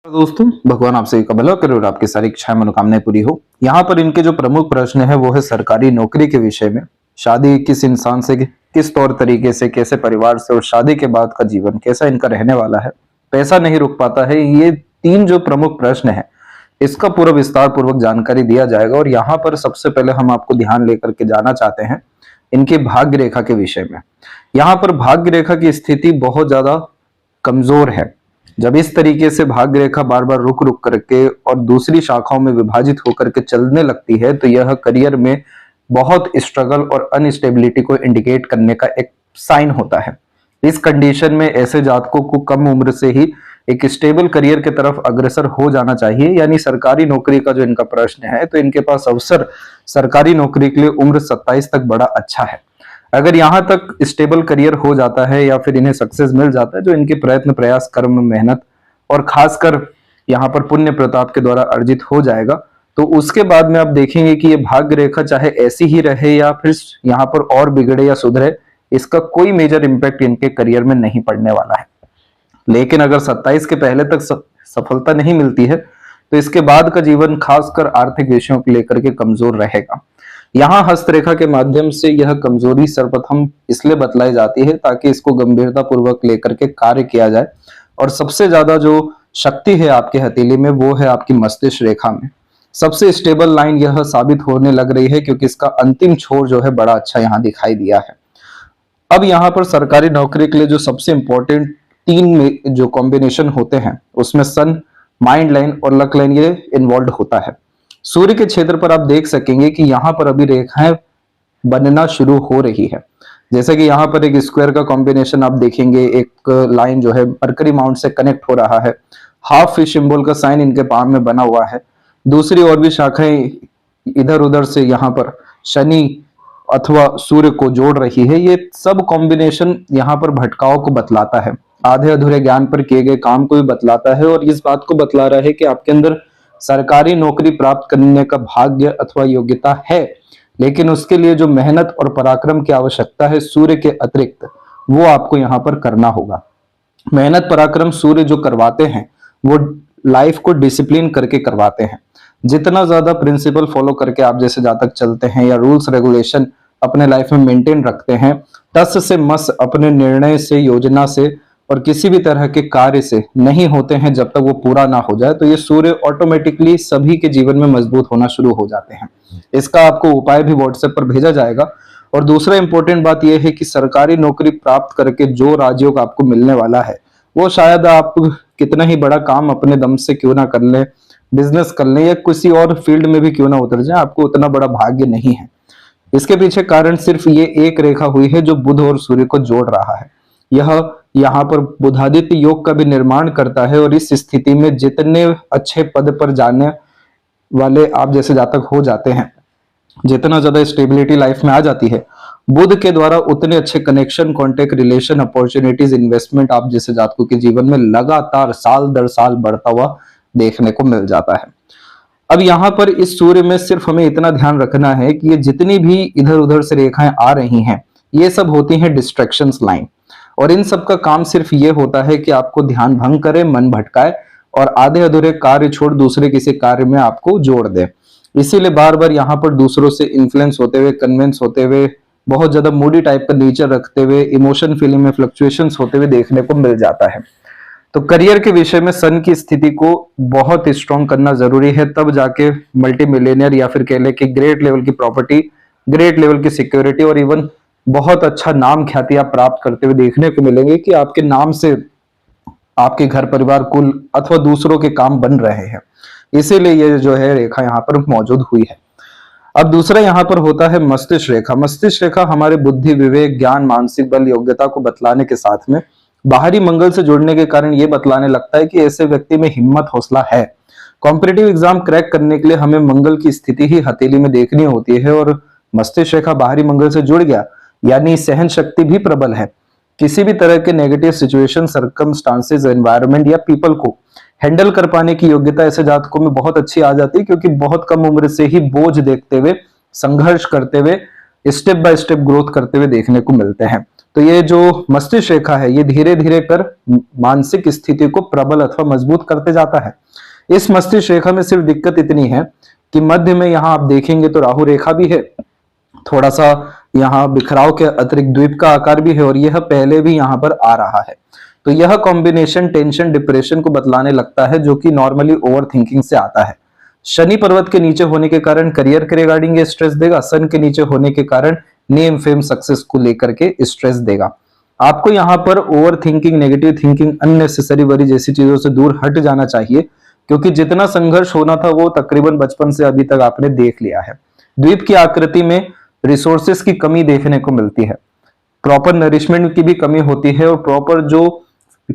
दोस्तों, भगवान आप सभी का भला करे और आपकी सारी इच्छाएं मनोकामनाएं पूरी हो। यहाँ पर इनके जो प्रमुख प्रश्न है वो है सरकारी नौकरी के विषय में। शादी किस इंसान से, किस तौर तरीके से, कैसे परिवार से, और शादी के बाद का जीवन कैसा इनका रहने वाला है। पैसा नहीं रुक पाता है। ये तीन जो प्रमुख प्रश्न है इसका पूरा विस्तार पूर्वक जानकारी दिया जाएगा। और यहाँ पर सबसे पहले हम आपको ध्यान लेकर के जाना चाहते हैं इनके भाग्य रेखा के विषय में। यहाँ पर भाग्य रेखा की स्थिति बहुत ज्यादा कमजोर है। जब इस तरीके से भाग्य रेखा बार बार रुक रुक करके और दूसरी शाखाओं में विभाजित होकर के चलने लगती है तो यह करियर में बहुत स्ट्रगल और अनस्टेबिलिटी को इंडिकेट करने का एक साइन होता है। इस कंडीशन में ऐसे जातकों को कम उम्र से ही एक स्टेबल करियर की तरफ अग्रसर हो जाना चाहिए। यानी सरकारी नौकरी का जो इनका प्रश्न है तो इनके पास अवसर सरकारी नौकरी के लिए उम्र 27 तक बड़ा अच्छा है। अगर यहाँ तक स्टेबल करियर हो जाता है या फिर इन्हें सक्सेस मिल जाता है जो इनके प्रयत्न, प्रयास, कर्म, मेहनत और खासकर यहाँ पर पुण्य प्रताप के द्वारा अर्जित हो जाएगा, तो उसके बाद में आप देखेंगे कि ये भाग्य रेखा चाहे ऐसी ही रहे या फिर यहाँ पर और बिगड़े या सुधरे, इसका कोई मेजर इंपैक्ट इनके करियर में नहीं पड़ने वाला है। लेकिन अगर 27 के पहले तक सफलता नहीं मिलती है तो इसके बाद का जीवन खासकर आर्थिक विषयों को लेकर के कमजोर रहेगा। यहाँ हस्तरेखा के माध्यम से यह कमजोरी सर्वप्रथम इसलिए बतलाई जाती है ताकि इसको गंभीरता पूर्वक लेकर के कार्य किया जाए। और सबसे ज्यादा जो शक्ति है आपके हथेली में वो है आपकी मस्तिष्क रेखा में। सबसे स्टेबल लाइन यह साबित होने लग रही है क्योंकि इसका अंतिम छोर जो है बड़ा अच्छा यहाँ दिखाई दिया है। अब यहाँ पर सरकारी नौकरी के लिए जो सबसे इंपॉर्टेंट तीन में जो कॉम्बिनेशन होते हैं उसमें सन, माइंड लाइन और लक लाइन ये इन्वॉल्व होता है। सूर्य के क्षेत्र पर आप देख सकेंगे कि यहाँ पर अभी रेखाएं बनना शुरू हो रही है। जैसे कि यहाँ पर एक स्क्वायर का कॉम्बिनेशन आप देखेंगे, एक लाइन जो है मरकरी माउंट से कनेक्ट हो रहा है, हाफ फिश सिंबल का साइन इनके पाम में बना हुआ है। दूसरी और भी शाखाएं इधर उधर से यहाँ पर शनि अथवा सूर्य को जोड़ रही है। ये सब कॉम्बिनेशन यहाँ पर भटकाव को बतलाता है, आधे अधूरे ज्ञान पर किए गए काम को भी बतलाता है और इस बात को बतला रहा है कि आपके अंदर सरकारी नौकरी प्राप्त करने का भाग्य अथवा योग्यता है, लेकिन उसके लिए जो मेहनत और पराक्रम की आवश्यकता है सूर्य के अतिरिक्त वो आपको यहाँ पर करना होगा। मेहनत पराक्रम सूर्य जो करवाते हैं वो लाइफ को डिसिप्लिन करके करवाते हैं। जितना ज्यादा प्रिंसिपल फॉलो करके आप जैसे जातक चलते हैं या रूल्स रेगुलेशन अपने लाइफ में मेंटेन रखते हैं, तस से मस अपने निर्णय से, योजना से और किसी भी तरह के कार्य से नहीं होते हैं जब तक वो पूरा ना हो जाए, तो ये सूर्य ऑटोमेटिकली सभी के जीवन में मजबूत होना शुरू हो जाते हैं। इसका आपको उपाय भी व्हाट्सएप पर भेजा जाएगा। और दूसरा इंपॉर्टेंट बात यह है कि सरकारी नौकरी प्राप्त करके जो राजयोग आपको मिलने वाला है वो शायद आप कितना ही बड़ा काम अपने दम से क्यों ना कर लें, बिजनेस कर लें या किसी और फील्ड में भी क्यों ना उतर जाए, आपको उतना बड़ा भाग्य नहीं है। इसके पीछे कारण सिर्फ ये एक रेखा हुई है जो बुध और सूर्य को जोड़ रहा है। यह यहाँ पर बुधादित्य योग का भी निर्माण करता है और इस स्थिति में जितने अच्छे पद पर जाने वाले आप जैसे जातक हो जाते हैं, जितना ज्यादा स्टेबिलिटी लाइफ में आ जाती है बुध के द्वारा, उतने अच्छे connection, contact, relation, opportunities, investment आप जैसे जातकों के जीवन में लगातार साल दर साल बढ़ता हुआ देखने को मिल जाता है। अब यहाँ पर इस सूर्य में सिर्फ हमें इतना ध्यान रखना है कि ये जितनी भी इधर उधर से रेखाएं आ रही हैं ये सब होती हैं डिस्ट्रैक्शंस लाइन, और इन सब का काम सिर्फ ये होता है कि आपको ध्यान भंग करे, मन भटकाए और आधे अधूरे कार्य छोड़ दूसरे किसी कार्य में आपको जोड़ दे। इसीलिए बार बार यहाँ पर दूसरों से इन्फ्लुएंस होते हुए, कन्विंस होते हुए, बहुत ज्यादा मूडी टाइप का नेचर रखते हुए, इमोशन फीलिंग में फ्लक्चुएशंस होते हुए देखने को मिल जाता है। तो करियर के विषय में सन की स्थिति को बहुत स्ट्रॉन्ग करना जरूरी है, तब जाके मल्टी मिलियनियर या फिर कह ले कि ग्रेट लेवल की प्रॉपर्टी, ग्रेट लेवल की सिक्योरिटी और इवन बहुत अच्छा नाम ख्याति आप प्राप्त करते हुए देखने को मिलेंगे कि आपके नाम से आपके घर परिवार, कुल अथवा दूसरों के काम बन रहे हैं। इसीलिए ये जो है रेखा यहाँ पर मौजूद हुई है। अब दूसरा यहाँ पर होता है मस्तिष्क रेखा। मस्तिष्क रेखा हमारे बुद्धि, विवेक, ज्ञान, मानसिक बल, योग्यता को बतलाने के साथ में बाहरी मंगल से जुड़ने के कारण ये बतलाने लगता है कि ऐसे व्यक्ति में हिम्मत, हौसला है। कॉम्पिटिटिव एग्जाम क्रैक करने के लिए हमें मंगल की स्थिति ही हथेली में देखनी होती है और मस्तिष्क रेखा बाहरी मंगल से जुड़ गया यानी सहन शक्ति भी प्रबल है। किसी भी तरह के नेगेटिव सिचुएशन, सर्कमस्टांसेस, एनवायरनमेंट या पीपल को हैंडल कर पाने की योग्यता ऐसे जातकों में बहुत अच्छी आ जाती है क्योंकि बहुत कम उम्र से ही बोझ देखते हुए, संघर्ष करते हुए, स्टेप बाय स्टेप ग्रोथ करते हुए देखने को मिलते हैं। तो ये जो मस्तिष्क रेखा है ये धीरे धीरे कर मानसिक स्थिति को प्रबल अथवा मजबूत करते जाता है। इस मस्तिष्क रेखा में सिर्फ दिक्कत इतनी है कि मध्य में यहाँ आप देखेंगे तो राहु रेखा भी है, थोड़ा सा यहाँ बिखराव के अतिरिक्त द्वीप का आकार भी है, और यह पहले भी यहाँ पर आ रहा है। तो यह कॉम्बिनेशन टेंशन डिप्रेशन को बतलाने लगता है, जो कि नॉर्मली ओवर थिंकिंग से आता है। शनि पर्वत के नीचे होने के कारण करियर के रिगार्डिंग स्ट्रेस देगा, सन के नीचे होने के कारण नेम फेम सक्सेस को लेकर के स्ट्रेस देगा। आपको यहाँ पर over thinking, negative thinking, unnecessary worry जैसी चीजों से दूर हट जाना चाहिए, क्योंकि जितना संघर्ष होना था वो तकरीबन बचपन से अभी तक आपने देख लिया है। द्वीप की आकृति में रिसोर्सेस की कमी देखने को मिलती है, प्रॉपर नरिशमेंट की भी कमी होती है, और प्रॉपर जो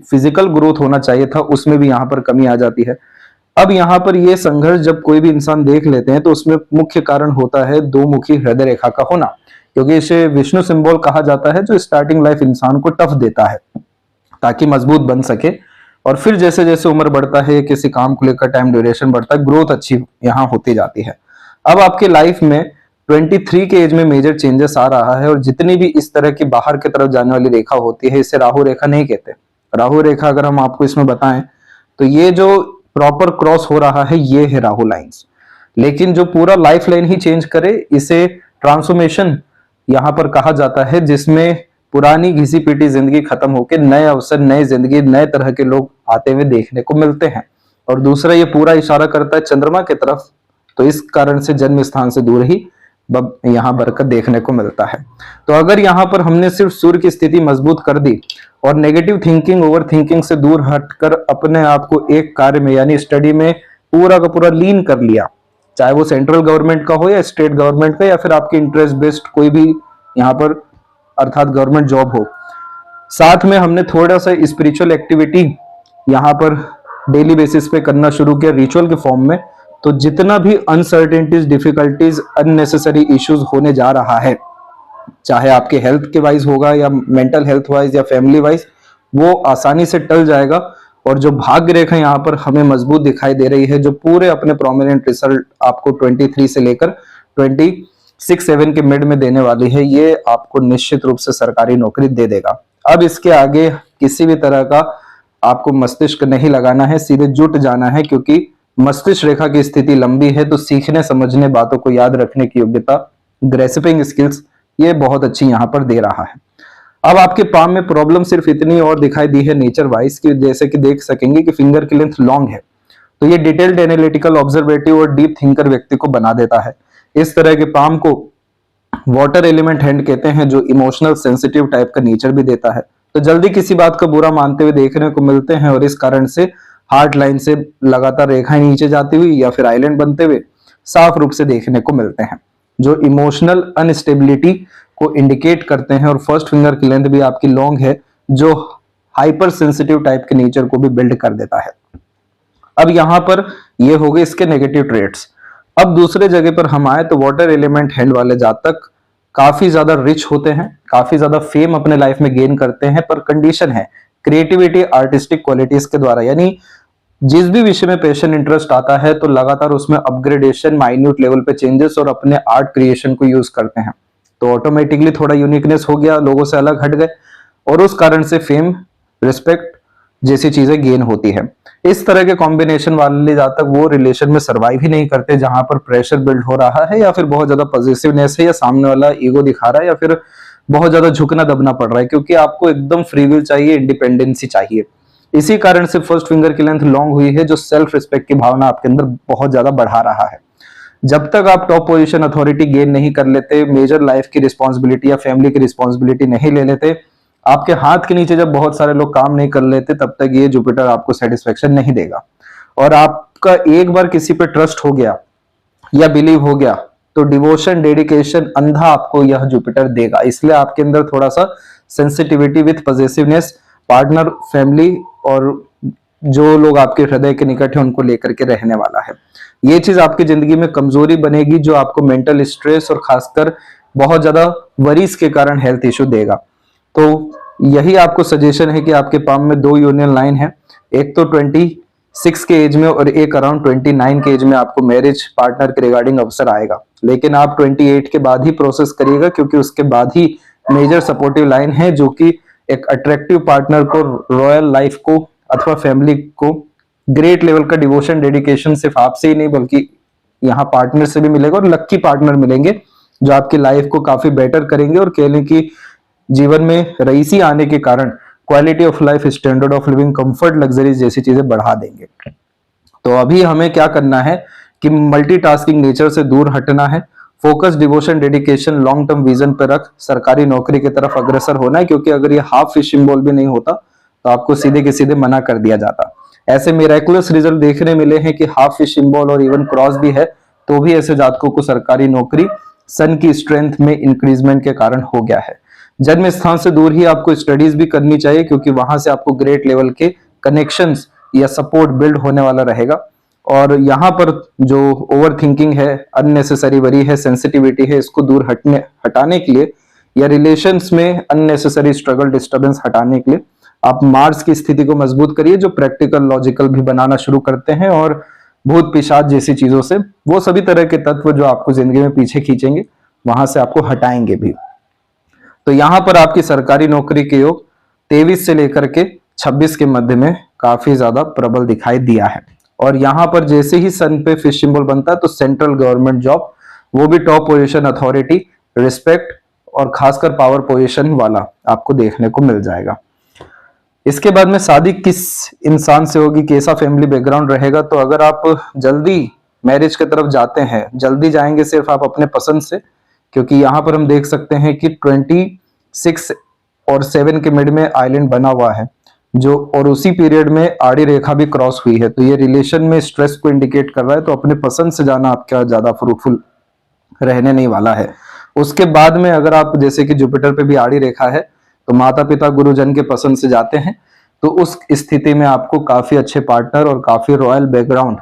फिजिकल ग्रोथ होना चाहिए था उसमें भी यहाँ पर कमी आ जाती है। अब यहाँ पर ये संघर्ष जब कोई भी इंसान देख लेते हैं तो उसमें मुख्य कारण होता है दो मुखी हृदय रेखा का होना, क्योंकि इसे विष्णु सिंबल कहा जाता है, जो स्टार्टिंग लाइफ इंसान को टफ देता है ताकि मजबूत बन सके, और फिर जैसे जैसे उम्र बढ़ता है, किसी काम को लेकर टाइम ड्यूरेशन बढ़ता है, ग्रोथ अच्छी यहाँ होती जाती है। अब आपके लाइफ में 23 के एज में मेजर चेंजेस आ रहा है, और जितनी भी इस तरह की बाहर की तरफ जाने वाली रेखा होती है इसे राहु रेखा नहीं कहते। राहु रेखा अगर हम आपको इसमें बताएं तो ये जो प्रॉपर क्रॉस हो रहा है ये है राहु लाइंस, लेकिन जो पूरा लाइफ लाइन ही चेंज करे इसे ट्रांसफॉर्मेशन यहाँ पर कहा जाता है, जिसमें पुरानी घिसी पीटी जिंदगी खत्म होकर नए अवसर, नई जिंदगी, नए तरह के लोग आते हुए देखने को मिलते हैं। और दूसरा ये पूरा इशारा करता है चंद्रमा की तरफ, तो इस कारण से जन्म स्थान से दूर ही यहाँ बरकत देखने को मिलता है। तो अगर यहाँ पर हमने सिर्फ सूर्य की स्थिति मजबूत कर दी और नेगेटिव थिंकिंग, ओवर थिंकिंग से दूर हटकर अपने आप को एक कार्य में यानी स्टडी में पूरा का पूरा लीन कर लिया, चाहे वो सेंट्रल गवर्नमेंट का हो या स्टेट गवर्नमेंट का, या फिर आपके इंटरेस्ट बेस्ड कोई भी यहाँ पर अर्थात गवर्नमेंट जॉब हो, साथ में हमने थोड़ा सा स्पिरिचुअल एक्टिविटी यहाँ पर डेली बेसिस पे करना शुरू किया रिचुअल के फॉर्म में, तो जितना भी अनसर्टेनिटीज, डिफिकल्टीज, अननेसेसरी इश्यूज होने जा रहा है, चाहे आपके हेल्थ के वाइज होगा या मेंटल हेल्थ वाइज या फैमिली वाइज, वो आसानी से टल जाएगा। और जो भाग्य रेखा यहाँ पर हमें मजबूत दिखाई दे रही है, जो पूरे अपने प्रोमिनेंट रिजल्ट आपको 23 से लेकर 26-7 के मिड में देने वाली है, ये आपको निश्चित रूप से सरकारी नौकरी दे देगा। अब इसके आगे किसी भी तरह का आपको मस्तिष्क नहीं लगाना है, सीधे जुट जाना है, क्योंकि मस्तिष्क रेखा की स्थिति लंबी है, तो सीखने, समझने, बातों को याद रखने की योग्यता, ग्रेस्पिंग स्किल्स, ये बहुत अच्छी यहाँ पर दे रहा है। अब आपके पाम में प्रॉब्लम सिर्फ इतनी और दिखाई दी है नेचर वाइज की, जैसे कि देख सकेंगे कि फिंगर की लेंथ लॉन्ग है, तो ये डिटेल्ड, एनालिटिकल, ऑब्जर्वेटिव और डीप थिंकर व्यक्ति को बना देता है। इस तरह के पाम को वाटर एलिमेंट हैंड कहते हैं, जो इमोशनल सेंसिटिव टाइप का नेचर भी देता है, तो जल्दी किसी बात का बुरा मानते हुए देखने को मिलते हैं, और इस कारण से हार्ट लाइन से लगातार रेखाएं नीचे जाती हुई या फिर आइलैंड बनते हुए साफ रूप से देखने को मिलते हैं, जो इमोशनल अनस्टेबिलिटी को इंडिकेट करते हैं। और फर्स्ट फिंगर की लेंथ भी आपकी लॉन्ग है, जो हाइपर सेंसिटिव टाइप के नेचर को भी बिल्ड कर देता है। अब यहाँ पर ये हो गए इसके नेगेटिव ट्रेट्स। अब दूसरे जगह पर हम आए तो वाटर एलिमेंट हैंड वाले जातक काफी ज्यादा रिच होते हैं, काफी ज्यादा फेम अपने लाइफ में गेन करते हैं, पर कंडीशन है क्रिएटिविटी, आर्टिस्टिक क्वालिटीज के द्वारा, यानी जिस भी विषय में पैशन, इंटरेस्ट आता है तो लगातार उसमें अपग्रेडेशन, माइन्यूट लेवल पे चेंजेस और अपने आर्ट क्रिएशन को यूज करते हैं, तो ऑटोमेटिकली थोड़ा यूनिकनेस हो गया, लोगों से अलग हट गए, और उस कारण से फेम, रिस्पेक्ट जैसी चीजें गेन होती है। इस तरह के कॉम्बिनेशन वाले जहां तक वो रिलेशन में सर्वाइव ही नहीं करते जहां पर प्रेशर बिल्ड हो रहा है, या फिर बहुत ज्यादा पॉजिटिवनेस है, या सामने वाला ईगो दिखा रहा है, या फिर बहुत ज्यादा झुकना दबना पड़ रहा है, क्योंकि आपको एकदम फ्री विल चाहिए, इंडिपेंडेंसी चाहिए। इसी कारण से फर्स्ट फिंगर की लेंथ लॉन्ग हुई है, जो सेल्फ रिस्पेक्ट की भावना आपके अंदर बहुत ज्यादा बढ़ा रहा है। जब तक आप टॉप पोजीशन, अथॉरिटी गेन नहीं कर लेते, मेजर लाइफ की रिस्पॉन्सिबिलिटी या फैमिली की रिस्पॉन्सिबिलिटी नहीं ले लेते, आपके हाथ के नीचे जब बहुत सारे लोग काम नहीं कर लेते, तब तक ये जुपिटर आपको सेटिस्फेक्शन नहीं देगा। और आपका एक बार किसी पे ट्रस्ट हो गया या बिलीव हो गया, तो डिवोशन, डेडिकेशन अंधा आपको यह जुपिटर देगा। इसलिए आपके अंदर थोड़ा सा sensitivity with positiveness, partner, family और जो लोग आपके हृदय के निकट है उनको लेकर के रहने वाला है। ये चीज आपकी जिंदगी में कमजोरी बनेगी, जो आपको मेंटल स्ट्रेस और खासकर बहुत ज्यादा वरीज के कारण हेल्थ इश्यू देगा। तो यही आपको सजेशन है कि आपके पाम में दो यूनियन लाइन है, एक तो 26 के एज में और एक अराउंड 29 के एज में आपको मैरिज पार्टनर के रिगार्डिंग अवसर आएगा, लेकिन आप 28 के बाद ही प्रोसेस करिएगा, क्योंकि उसके बाद ही मेजर सपोर्टिव लाइन है, जो कि एक अट्रैक्टिव पार्टनर को, रॉयल लाइफ को अथवा फैमिली को ग्रेट लेवल का डिवोशन डेडिकेशन सिर्फ आपसे ही नहीं बल्कि यहाँ पार्टनर से भी मिलेगा, और लक्की पार्टनर मिलेंगे जो आपकी लाइफ को काफी बेटर करेंगे और कह लें कि जीवन में रईसी आने के कारण quality of life, standard of living, comfort, luxuries जैसी चीजें बढ़ा देंगे। तो अभी हमें क्या करना है कि मल्टीटास्किंग नेचर से दूर हटना है, focus, devotion, dedication, long term vision पर रख सरकारी नौकरी की तरफ अग्रसर होना है, क्योंकि अगर ये हाफ फिश सिंबल भी नहीं होता तो आपको सीधे के सीधे मना कर दिया जाता। ऐसे मिरेकुलस रिजल्ट देखने मिले हैं कि हाफ फिश सिंबल और इवन क्रॉस भी है तो भी ऐसे जातकों को सरकारी नौकरी सन की स्ट्रेंथ में इंक्रीजमेंट के कारण हो गया है। जन्म स्थान से दूर ही आपको स्टडीज भी करनी चाहिए, क्योंकि वहां से आपको ग्रेट लेवल के कनेक्शंस या सपोर्ट बिल्ड होने वाला रहेगा। और यहाँ पर जो ओवर थिंकिंग है, अननेसेसरी वरी है, सेंसिटिविटी है, इसको दूर हटाने के लिए या रिलेशंस में अननेसेसरी स्ट्रगल, डिस्टर्बेंस हटाने के लिए आप मार्स की स्थिति को मजबूत करिए, जो प्रैक्टिकल, लॉजिकल भी बनाना शुरू करते हैं, और भूत पिशाच जैसी चीजों से, वो सभी तरह के तत्व जो आपको जिंदगी में पीछे खींचेंगे वहां से आपको हटाएंगे भी। तो यहाँ पर आपकी सरकारी नौकरी के योग 23 से लेकर के 26 के मध्य में काफी ज्यादा प्रबल दिखाई दिया है। और यहाँ पर जैसे ही सन पे फिश सिंबल बनता है तो सेंट्रल गवर्नमेंट जॉब, वो भी टॉप पोजीशन, अथॉरिटी, रिस्पेक्ट और खासकर पावर पोजीशन वाला आपको देखने को मिल जाएगा। इसके बाद में शादी किस इंसान से होगी, कैसा फैमिली बैकग्राउंड रहेगा, तो अगर आप जल्दी मैरिज की तरफ जाते हैं, जल्दी जाएंगे सिर्फ आप अपने पसंद से, क्योंकि यहाँ पर हम देख सकते हैं कि 26 और 7 के मिड में आइलैंड बना हुआ है जो, और उसी पीरियड में आड़ी रेखा भी क्रॉस हुई है, तो ये रिलेशन में स्ट्रेस को इंडिकेट कर रहा है। तो अपने पसंद से जाना आपका ज्यादा फ्रूटफुल रहने नहीं वाला है। उसके बाद में अगर आप जैसे कि जुपिटर पे भी आड़ी रेखा है तो माता पिता, गुरुजन के पसंद से जाते हैं, तो उस स्थिति में आपको काफी अच्छे पार्टनर और काफी रॉयल बैकग्राउंड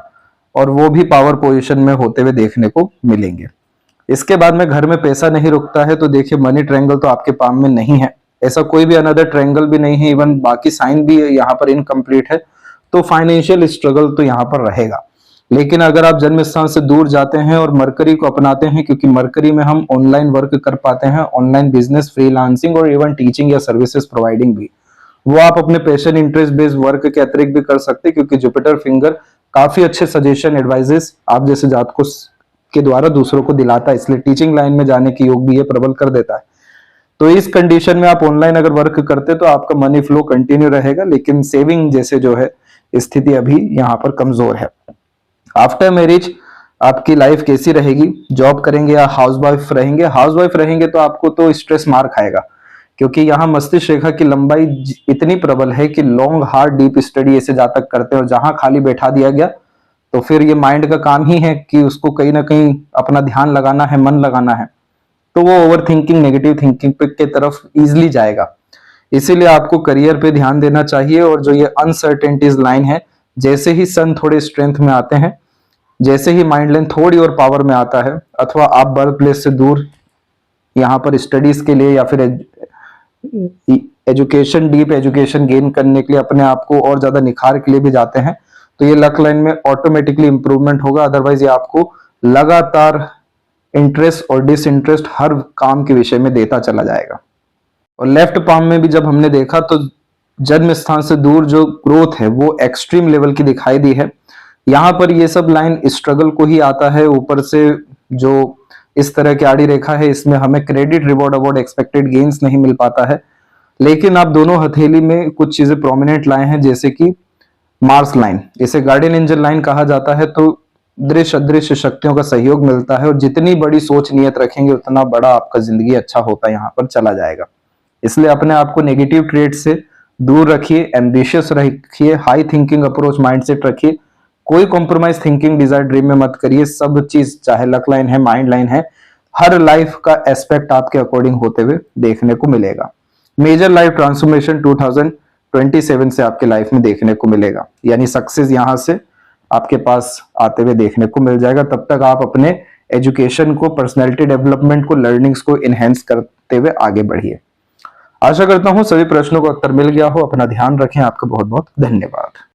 और वो भी पावर पोजीशन में होते हुए देखने को मिलेंगे। इसके बाद में घर में पैसा नहीं रुकता है, तो देखिए मनी ट्रायंगल तो आपके पाम में नहीं है, ऐसा कोई भी अनदर ट्रायंगल भी नहीं है, इवन बाकी साइन भी यहाँ पर इनकम्प्लीट है, तो फाइनेंशियल स्ट्रगल तो यहाँ पर रहेगा। लेकिन अगर आप जन्म स्थान से दूर जाते हैं और मरकरी को अपनाते हैं, क्योंकि मरकरी में हम ऑनलाइन वर्क कर पाते हैं, ऑनलाइन बिजनेस, फ्रीलांसिंग और इवन टीचिंग या सर्विसेज प्रोवाइडिंग भी, वो आप अपने पैशन, इंटरेस्ट बेस्ड वर्क के अतिरिक्त भी कर सकते हैं, क्योंकि जुपिटर फिंगर काफी अच्छे सजेशन, एडवाइजेस आप जैसे जातकों के द्वारा दूसरों को दिलाता है, इसलिए टीचिंग लाइन में जाने की योग भी ये प्रबल कर देता है। तो इस कंडीशन में आप ऑनलाइन अगर वर्क करते तो आपका मनी फ्लो कंटिन्यू रहेगा, लेकिन सेविंग जैसे जो है स्थिति अभी यहाँ पर कमजोर है। आफ्टर मैरिज आपकी लाइफ कैसी रहेगी, जॉब करेंगे या हाउसवाइफ रहेंगे? हाउसवाइफ रहेंगे तो आपको तो स्ट्रेस मार खाएगा, क्योंकि यहाँ मस्तिष्क रेखा की लंबाई इतनी प्रबल है कि लॉन्ग हार्ड डीप स्टडी ऐसे जातक करते हैं, और जहां खाली बैठा दिया गया तो फिर ये माइंड का काम ही है कि उसको कहीं ना कहीं अपना ध्यान लगाना है, मन लगाना है, तो वो ओवर थिंकिंग, नेगेटिव थिंकिंग के तरफ इजिली जाएगा। इसीलिए आपको करियर पे ध्यान देना चाहिए। और जो ये अनसर्टेनिटीज लाइन है, जैसे ही सन थोड़े स्ट्रेंथ में आते हैं, जैसे ही माइंड लाइन थोड़ी और पावर में आता है, अथवा आप बर्थ प्लेस से दूर यहाँ पर स्टडीज के लिए या फिर एजुकेशन, डीप एजुकेशन गेन करने के लिए, अपने आप को और ज्यादा निखार के लिए भी जाते हैं, तो ये लक लाइन में ऑटोमेटिकली इंप्रूवमेंट होगा। अदरवाइज ये आपको लगातार इंटरेस्ट और डिसइंटरेस्ट हर काम के विषय में देता चला जाएगा। और लेफ्ट पाम में भी जब हमने देखा तो जन्म स्थान से दूर जो ग्रोथ है वो एक्सट्रीम लेवल की दिखाई दी है। यहाँ पर ये सब लाइन स्ट्रगल को ही आता है। ऊपर से जो इस तरह की आड़ी रेखा है, इसमें हमें credit, reward, award, expected gains नहीं मिल पाता है। लेकिन आप दोनों हथेली में कुछ चीजें प्रोमिनेंट लाए हैं, जैसे कि मार्स लाइन, इसे गार्डियन एंजल लाइन कहा जाता है। तो दृश्य अदृश्य शक्तियों का सहयोग मिलता है, और जितनी बड़ी सोच नियत रखेंगे उतना बड़ा आपका जिंदगी अच्छा होता यहाँ पर चला जाएगा। इसलिए अपने आप को नेगेटिव ट्रेड से दूर रखिए, एम्बिशियस रखिए, हाई थिंकिंग अप्रोच माइंडसेट रखिए, कोई कॉम्प्रोमाइज थिंकिंग, डिजायर, ड्रीम में मत करिए। सब चीज चाहे लक लाइन है, माइंड लाइन है, हर लाइफ का एस्पेक्ट आपके अकॉर्डिंग होते हुए देखने को मिलेगा। मेजर लाइफ ट्रांसफॉर्मेशन 2027 से आपके लाइफ में देखने को मिलेगा, यानी सक्सेस यहां से आपके पास आते हुए देखने को मिल जाएगा। तब तक आप अपने एजुकेशन को, पर्सनैलिटी डेवलपमेंट को, लर्निंग्स को इनहेंस करते हुए आगे बढ़िए। आशा करता हूं सभी प्रश्नों का उत्तर मिल गया हो। अपना ध्यान रखें। आपका बहुत बहुत धन्यवाद।